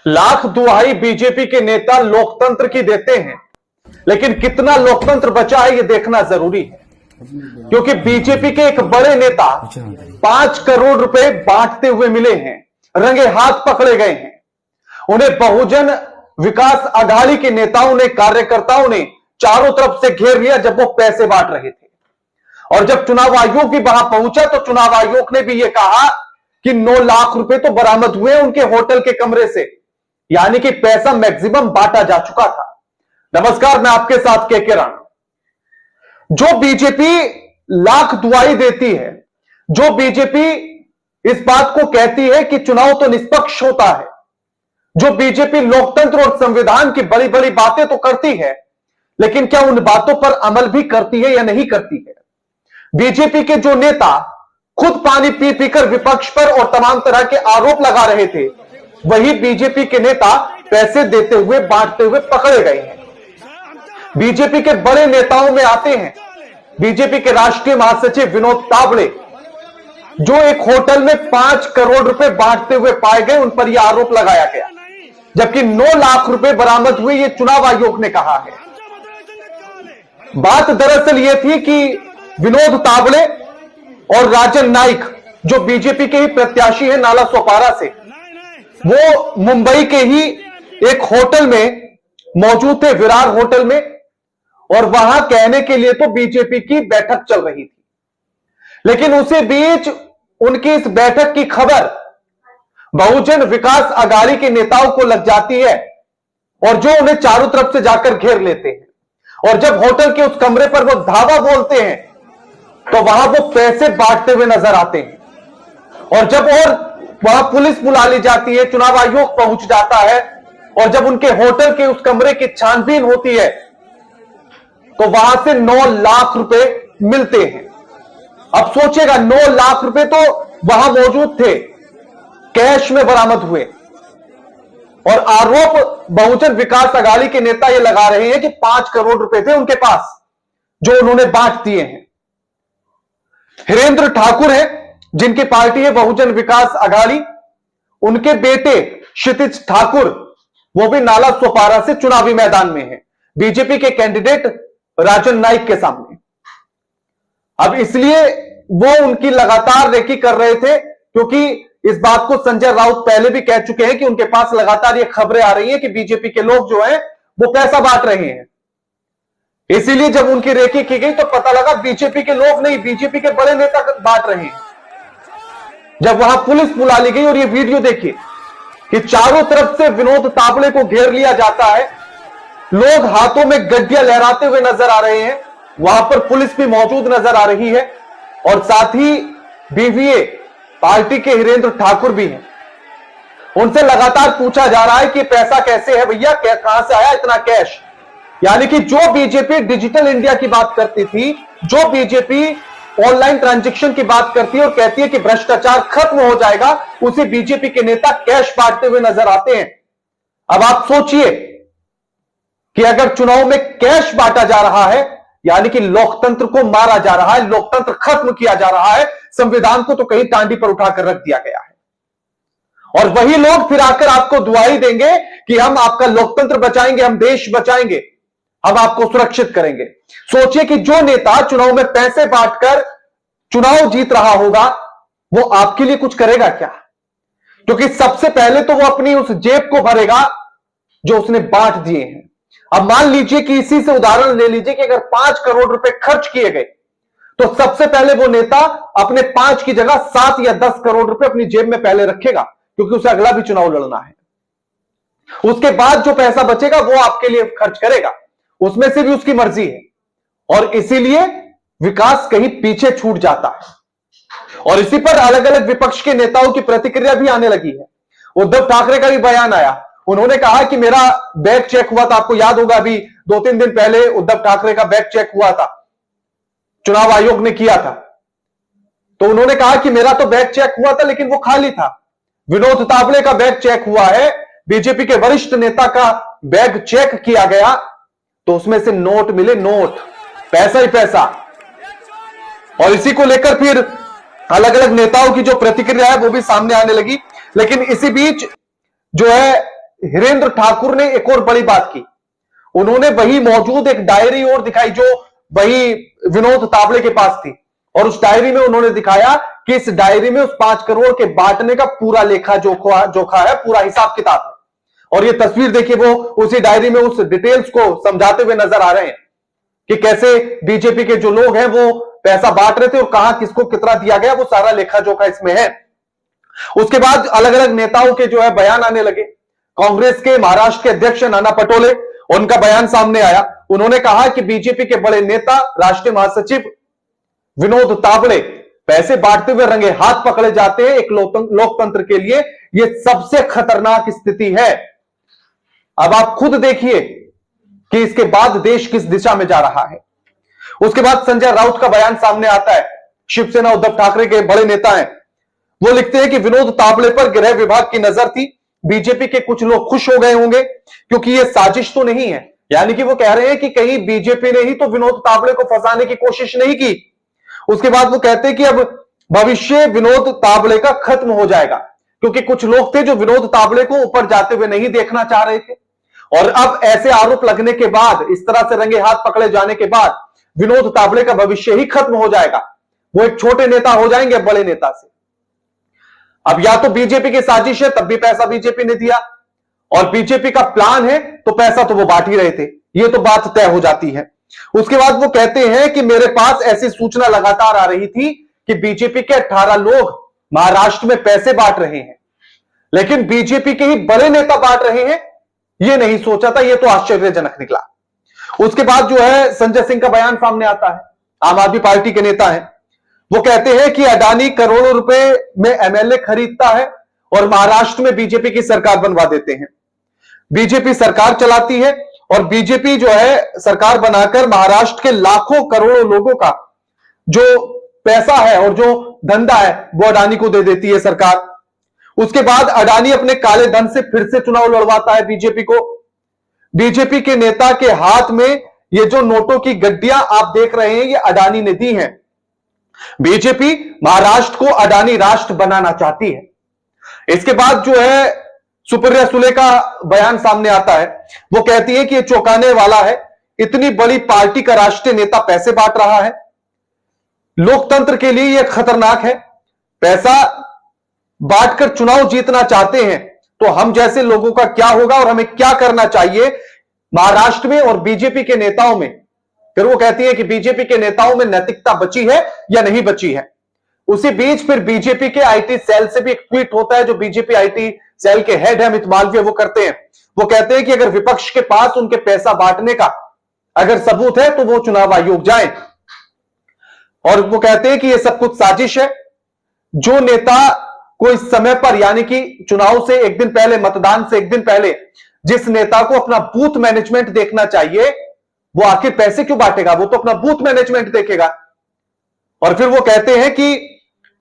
लाख दुहाई बीजेपी के नेता लोकतंत्र की देते हैं, लेकिन कितना लोकतंत्र बचा है यह देखना जरूरी है, क्योंकि बीजेपी के एक बड़े नेता 5 करोड़ रुपए बांटते हुए मिले हैं, रंगे हाथ पकड़े गए हैं। उन्हें बहुजन विकास आघाड़ी के नेताओं ने, कार्यकर्ताओं ने चारों तरफ से घेर लिया जब वो पैसे बांट रहे थे। और जब चुनाव आयोग भी वहां पहुंचा तो चुनाव आयोग ने भी यह कहा कि 9 लाख रुपए तो बरामद हुए उनके होटल के कमरे से, यानी कि पैसा मैक्सिमम बांटा जा चुका था। नमस्कार, मैं आपके साथ के राणा। जो बीजेपी लाख दुआई देती है, जो बीजेपी इस बात को कहती है कि चुनाव तो निष्पक्ष होता है, जो बीजेपी लोकतंत्र और संविधान की बड़ी बड़ी बातें तो करती है, लेकिन क्या उन बातों पर अमल भी करती है या नहीं करती है? बीजेपी के जो नेता खुद पानी पी पीकर विपक्ष पर और तमाम तरह के आरोप लगा रहे थे, वही बीजेपी के नेता पैसे देते हुए, बांटते हुए पकड़े गए हैं। बीजेपी के बड़े नेताओं में आते हैं बीजेपी के राष्ट्रीय महासचिव विनोद तावड़े, जो एक होटल में 5 करोड़ रुपए बांटते हुए पाए गए, उन पर यह आरोप लगाया गया, जबकि 9 लाख रुपए बरामद हुए, यह चुनाव आयोग ने कहा है। बात दरअसल यह थी कि विनोद तावड़े और राजन नाइक, जो बीजेपी के ही प्रत्याशी है नाला सोपारा से, वो मुंबई के ही एक होटल में मौजूद थे, विरार होटल में, और वहां कहने के लिए तो बीजेपी की बैठक चल रही थी। लेकिन उसी बीच उनकी इस बैठक की खबर बहुजन विकास आघाड़ी के नेताओं को लग जाती है, और जो उन्हें चारों तरफ से जाकर घेर लेते हैं। और जब होटल के उस कमरे पर वो धावा बोलते हैं तो वहां वो पैसे बांटते हुए नजर आते हैं। और जब वहां पुलिस बुला ली जाती है, चुनाव आयोग पहुंच जाता है, और जब उनके होटल के उस कमरे की छानबीन होती है तो वहां से 9 लाख रुपए मिलते हैं। अब सोचेगा, 9 लाख रुपए तो वहां मौजूद थे, कैश में बरामद हुए, और आरोप बहुजन विकास आघाड़ी के नेता ये लगा रहे हैं कि 5 करोड़ रुपए थे उनके पास, जो उन्होंने बांट दिए हैं। हिरेंद्र ठाकुर है, जिनकी पार्टी है बहुजन विकास आघाड़ी, उनके बेटे क्षितिज ठाकुर, वो भी नाला सोपारा से चुनावी मैदान में है, बीजेपी के कैंडिडेट राजन नाइक के सामने। अब इसलिए वो उनकी लगातार रेकी कर रहे थे, क्योंकि इस बात को संजय राउत पहले भी कह चुके हैं कि उनके पास लगातार ये खबरें आ रही हैं कि बीजेपी के लोग जो हैं वो पैसा बांट रहे हैं। इसीलिए जब उनकी रेकी की गई तो पता लगा बीजेपी के लोग नहीं, बीजेपी के बड़े नेता बांट रहे हैं। जब वहां पुलिस बुला ली गई, और ये वीडियो देखिए कि चारों तरफ से विनोद तावड़े को घेर लिया जाता है, लोग हाथों में गड्डियां लहराते हुए नजर आ रहे हैं, वहां पर पुलिस भी मौजूद नजर आ रही है, और साथ ही बीवीए पार्टी के हिरेंद्र ठाकुर भी हैं। उनसे लगातार पूछा जा रहा है कि पैसा कैसे है भैया, कहां से आया इतना कैश? यानी कि जो बीजेपी डिजिटल इंडिया की बात करती थी, जो बीजेपी ऑनलाइन ट्रांजैक्शन की बात करती है और कहती है कि भ्रष्टाचार खत्म हो जाएगा, उसी बीजेपी के नेता कैश बांटते हुए नजर आते हैं। अब आप सोचिए कि अगर चुनाव में कैश बांटा जा रहा है, यानी कि लोकतंत्र को मारा जा रहा है, लोकतंत्र खत्म किया जा रहा है, संविधान को तो कहीं टांडी पर उठाकर रख दिया गया है। और वही लोग फिर आकर आपको दुआई देंगे कि हम आपका लोकतंत्र बचाएंगे, हम देश बचाएंगे, हम आपको सुरक्षित करेंगे। सोचिए कि जो नेता चुनाव में पैसे बांटकर चुनाव जीत रहा होगा, वो आपके लिए कुछ करेगा क्या? क्योंकि सबसे पहले तो वो अपनी उस जेब को भरेगा जो उसने बांट दिए हैं। अब मान लीजिए कि इसी से उदाहरण ले लीजिए कि अगर 5 करोड़ रुपए खर्च किए गए, तो सबसे पहले वो नेता अपने 5 की जगह 7 या 10 करोड़ रुपए अपनी जेब में पहले रखेगा, क्योंकि उसे अगला भी चुनाव लड़ना है। उसके बाद जो पैसा बचेगा वो आपके लिए खर्च करेगा, उसमें से भी उसकी मर्जी है। और इसीलिए विकास कहीं पीछे छूट जाता है। और इसी पर अलग अलग विपक्ष के नेताओं की प्रतिक्रिया भी आने लगी है। उद्धव ठाकरे का भी बयान आया, उन्होंने कहा कि मेरा बैग चेक हुआ था। आपको याद होगा अभी 2-3 दिन पहले उद्धव ठाकरे का बैग चेक हुआ था, चुनाव आयोग ने किया था, तो उन्होंने कहा कि मेरा तो बैग चेक हुआ था लेकिन वो खाली था। विनोद तावड़े का बैग चेक हुआ है, बीजेपी के वरिष्ठ नेता का बैग चेक किया गया तो उसमें से नोट मिले, नोट, पैसा ही पैसा। और इसी को लेकर फिर अलग अलग नेताओं की जो प्रतिक्रिया है वो भी सामने आने लगी। लेकिन इसी बीच जो है हिरेंद्र ठाकुर ने एक और बड़ी बात की। उन्होंने वही मौजूद एक डायरी और दिखाई जो वही विनोद तावड़े के पास थी, और उस डायरी में उन्होंने दिखाया कि इस डायरी में उस 5 करोड़ के बांटने का पूरा लेखा जोखा है, पूरा हिसाब किताब है। और ये तस्वीर देखिए, वो उसी डायरी में उस डिटेल्स को समझाते हुए नजर आ रहे हैं कि कैसे बीजेपी के जो लोग हैं वो पैसा बांट रहे थे और कहां किसको कितना दिया गया, वो सारा लेखा जोखा इसमें है। उसके बाद अलग अलग नेताओं के जो है बयान आने लगे। कांग्रेस के महाराष्ट्र के अध्यक्ष नाना पटोले, उनका बयान सामने आया। उन्होंने कहा कि बीजेपी के बड़े नेता राष्ट्रीय महासचिव विनोद तावड़े पैसे बांटते हुए रंगे हाथ पकड़े जाते हैं। एक लोकतंत्र के लिए यह सबसे खतरनाक स्थिति है। अब आप खुद देखिए कि इसके बाद देश किस दिशा में जा रहा है। उसके बाद संजय राउत का बयान सामने आता है। शिवसेना उद्धव ठाकरे के बड़े नेता हैं। वो लिखते हैं कि विनोद तावड़े पर गृह विभाग की नजर थी। बीजेपी के कुछ लोग खुश हो गए होंगे क्योंकि यह साजिश तो नहीं है। यानी कि वो कह रहे हैं कि कहीं बीजेपी ने ही तो विनोद तावड़े को फंसाने की कोशिश नहीं की। उसके बाद वो कहते हैं कि अब भविष्य विनोद तावड़े का खत्म हो जाएगा, क्योंकि कुछ लोग थे जो विनोद तावड़े को ऊपर जाते हुए नहीं देखना चाह रहे थे। और अब ऐसे आरोप लगने के बाद, इस तरह से रंगे हाथ पकड़े जाने के बाद विनोद तावड़े का भविष्य ही खत्म हो जाएगा। वो एक छोटे नेता हो जाएंगे बड़े नेता से। अब या तो बीजेपी की साजिश है, तब भी पैसा बीजेपी ने दिया, और बीजेपी का प्लान है तो पैसा तो वो बांट ही रहे थे। ये तो बात तय हो जाती है। उसके बाद वो कहते हैं कि मेरे पास ऐसी सूचना लगातार आ रही थी कि बीजेपी के 18 लोग महाराष्ट्र में पैसे बांट रहे हैं, लेकिन बीजेपी के ही बड़े नेता बांट रहे हैं, यह नहीं सोचा था। यह तो आश्चर्यजनक निकला। उसके बाद जो है संजय सिंह का बयान सामने आता है। आम आदमी पार्टी के नेता हैं। वो कहते हैं कि अडानी करोड़ों रुपए में एमएलए खरीदता है और महाराष्ट्र में बीजेपी की सरकार बनवा देते हैं। बीजेपी सरकार चलाती है और बीजेपी जो है सरकार बनाकर महाराष्ट्र के लाखों करोड़ों लोगों का जो पैसा है और जो धंधा है वो अडानी को दे देती है सरकार। उसके बाद अडानी अपने काले धन से फिर से चुनाव लड़वाता है बीजेपी को। बीजेपी के नेता के हाथ में ये जो नोटों की गड्डियां आप देख रहे हैं, ये अडानी ने दी हैं। बीजेपी महाराष्ट्र को अडानी राष्ट्र बनाना चाहती है। इसके बाद जो है सुप्रिया सुले का बयान सामने आता है। वो कहती है कि यह चौंकाने वाला है, इतनी बड़ी पार्टी का राष्ट्रीय नेता पैसे बांट रहा है। लोकतंत्र के लिए यह खतरनाक है। पैसा बांटकर चुनाव जीतना चाहते हैं तो हम जैसे लोगों का क्या होगा और हमें क्या करना चाहिए महाराष्ट्र में और बीजेपी के नेताओं में। फिर वो कहती है कि बीजेपी के नेताओं में नैतिकता बची है या नहीं बची है। उसी बीच फिर बीजेपी के आईटी सेल से भी एक ट्वीट होता है जो बीजेपी आईटी सेल के हेड है अमित मालवीय, वो करते हैं। वो कहते हैं कि अगर विपक्ष के पास उनके पैसा बांटने का अगर सबूत है तो वो चुनाव आयोग जाए। और वो कहते हैं कि यह सब कुछ साजिश है। जो नेता को इस समय पर, यानी कि चुनाव से एक दिन पहले, मतदान से एक दिन पहले जिस नेता को अपना बूथ मैनेजमेंट देखना चाहिए, वो आखिर पैसे क्यों बांटेगा? वो तो अपना बूथ मैनेजमेंट देखेगा। और फिर वो कहते हैं कि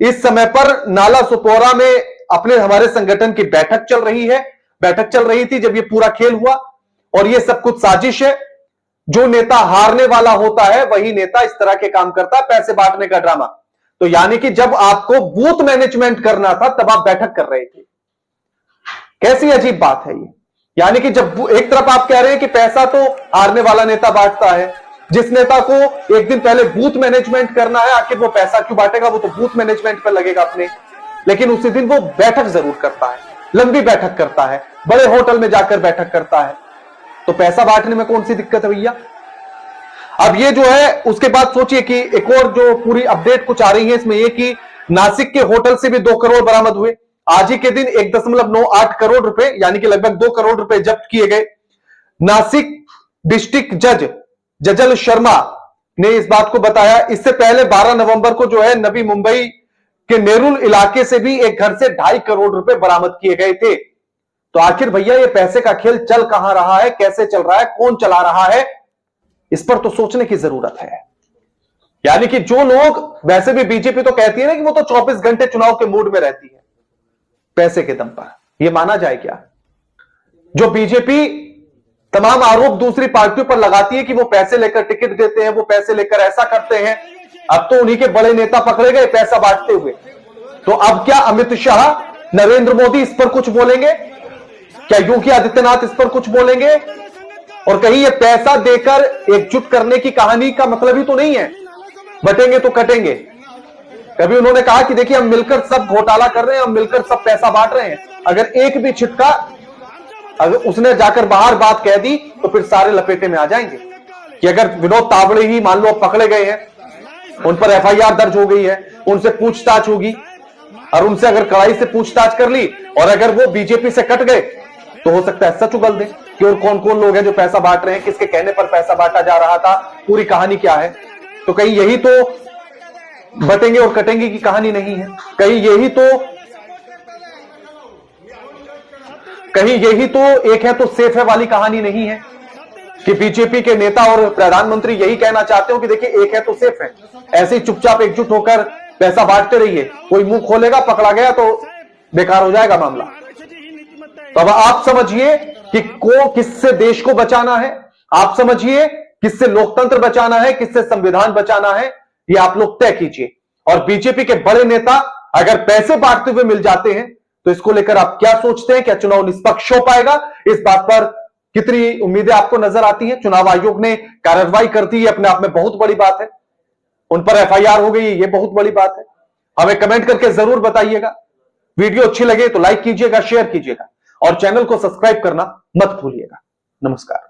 इस समय पर नाला सोपोरा में अपने हमारे संगठन की बैठक चल रही थी जब ये पूरा खेल हुआ, और ये सब कुछ साजिश है। जो नेता हारने वाला होता है वही नेता इस तरह के काम करता है, पैसे बांटने का ड्रामा। तो यानी कि जब आपको बूथ मैनेजमेंट करना था तब आप बैठक कर रहे थे। कैसी अजीब बात है ये। यानी कि जब एक तरफ आप कह रहे हैं कि पैसा तो हारने वाला नेता बांटता है, जिस नेता को एक दिन पहले बूथ मैनेजमेंट करना है आखिर वो पैसा क्यों बांटेगा? वो तो बूथ मैनेजमेंट पर लगेगा अपने। लेकिन उसी दिन वो बैठक जरूर करता है, लंबी बैठक करता है, बड़े होटल में जाकर बैठक करता है। तो पैसा बांटने में कौन सी दिक्कत है भैया? अब ये जो है उसके बाद सोचिए कि एक और जो पूरी अपडेट कुछ आ रही है इसमें, ये कि नासिक के होटल से भी 2 करोड़ बरामद हुए। आज ही के दिन 1.98 करोड़ रुपए यानी कि लगभग 2 करोड़ रुपए जब्त किए गए। नासिक डिस्ट्रिक्ट जज जजल शर्मा ने इस बात को बताया। इससे पहले 12 नवंबर को जो है नवी मुंबई के नेरुल इलाके से भी एक घर से 2.5 करोड़ रुपए बरामद किए गए थे। तो आखिर भैया ये पैसे का खेल चल कहां रहा है, कैसे चल रहा है, कौन चला रहा है, इस पर तो सोचने की जरूरत है। यानी कि जो लोग, वैसे भी बीजेपी तो कहती है ना कि वो तो 24 घंटे चुनाव के मूड में रहती है पैसे के दम पर, यह माना जाए क्या? जो बीजेपी तमाम आरोप दूसरी पार्टियों पर लगाती है कि वो पैसे लेकर टिकट देते हैं, वो पैसे लेकर ऐसा करते हैं, अब तो उन्हीं के बड़े नेता पकड़े गए पैसा बांटते हुए। तो अब क्या अमित शाह, नरेंद्र मोदी इस पर कुछ बोलेंगे? क्या योगी आदित्यनाथ इस पर कुछ बोलेंगे? और कहीं ये पैसा देकर एकजुट करने की कहानी का मतलब ही तो नहीं है बटेंगे तो कटेंगे। कभी उन्होंने कहा कि देखिए हम मिलकर सब घोटाला कर रहे हैं, हम मिलकर सब पैसा बांट रहे हैं। अगर एक भी छिटका अगर उसने जाकर बाहर बात कह दी तो फिर सारे लपेटे में आ जाएंगे कि अगर विनोद तावड़े ही मान लो पकड़े गए हैं, उन पर एफआईआर दर्ज हो गई है, उनसे पूछताछ होगी और उनसे अगर कड़ाई से पूछताछ कर ली और अगर वो बीजेपी से कट गए तो हो सकता है सच उगल दे कि और कौन कौन लोग हैं जो पैसा बांट रहे हैं, किसके कहने पर पैसा बांटा जा रहा था, पूरी कहानी क्या है। तो कहीं यही तो बटेंगे और कटेंगे की कहानी नहीं है, कहीं यही तो एक है तो सेफ है वाली कहानी नहीं है कि बीजेपी के नेता और प्रधानमंत्री यही कहना चाहते हो कि देखिए एक है तो सेफ है, ऐसे ही चुपचाप एकजुट होकर पैसा बांटते रहिए, कोई मुंह खोलेगा पकड़ा गया तो बेकार हो जाएगा मामला। तो अब आप समझिए कि किससे देश को बचाना है, आप समझिए किससे लोकतंत्र बचाना है, किससे संविधान बचाना है, ये आप लोग तय कीजिए। और बीजेपी के बड़े नेता अगर पैसे बांटते हुए मिल जाते हैं तो इसको लेकर आप क्या सोचते हैं? क्या चुनाव निष्पक्ष हो पाएगा? इस बात पर कितनी उम्मीदें आपको नजर आती हैं? चुनाव आयोग ने कार्रवाई कर दी, अपने आप में बहुत बड़ी बात है, उन पर एफआईआर हो गई, ये बहुत बड़ी बात है। हमें कमेंट करके जरूर बताइएगा। वीडियो अच्छी लगे तो लाइक कीजिएगा, शेयर कीजिएगा और चैनल को सब्सक्राइब करना मत भूलिएगा। नमस्कार।